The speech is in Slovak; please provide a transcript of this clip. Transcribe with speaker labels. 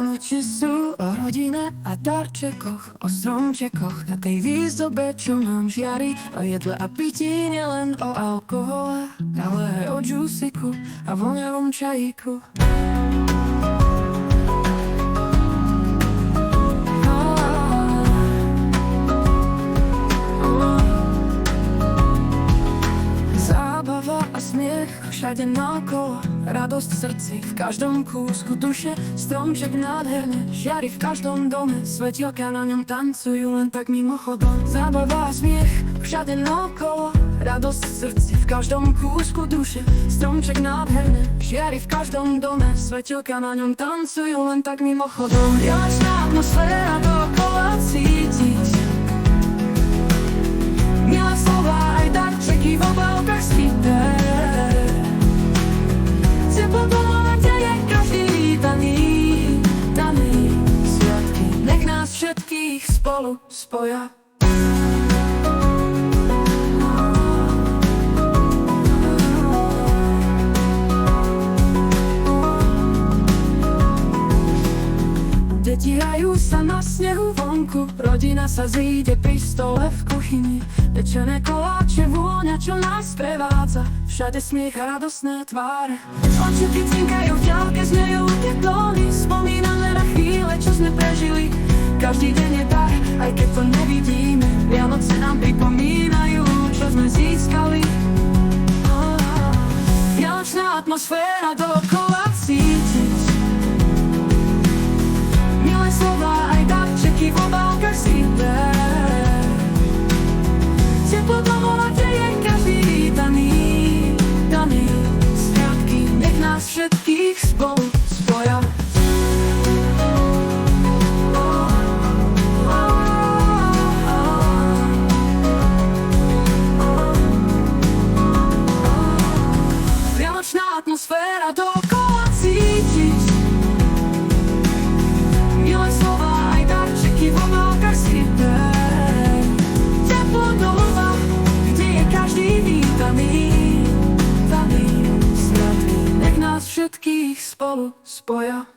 Speaker 1: Vianoce sú o rodine a darčekoch, o stromčekoch a tej výzdobe, čo nám žiari. O jedle a pití, nielen o alkohole, ale aj o džúsiku a voňavom čajíku. Zábava a smiech všade naokolo, radosť v srdci, v každom kúsku duše. Stromček nádherne žiari v každom dome, svetielka na ňom tancujú len tak mimochodom. Zábava a smiech všade naokolo, radosť v srdci, v každom kúsku duše. Stromček nádherne žiari v každom dome, svetielka na ňom tancujú len tak mimochodom. Vianočná atmosféra dookola cítiť, milé slova aj darčeky v obálkach skryté. Teplo domova, kde je každý vítaný, daný. Sviatky nech nás všetkých spolu spoja. Deti hrajú sa na snehu vonku, rodina sa zíde pri stole v kuchyni. Pečené koláče, vôňa, čo nás prevádza, všade smiech a radosné tváre. Očuky cinkajú v ďalke, znejú tie tóny, spomíname na chvíle, čo sme prežili. Každý deň je dar, aj keď to nevidíme, Vianoce nám pripomínajú, čo sme získali. Vianočná atmosféra dookola cítiť, milé slova aj darčeky v obálkach skryté. Teplo domova, kde je každý vítaný, daný. Sviatky nech nás všetkých spolu spoja. Vianočná atmosféra dookola cítiť, milé slova aj darčeky v obálkach skryté. Teplo domova, kde je každý vítaný, daný. Sviatky nech nás všetkých spolu spoja.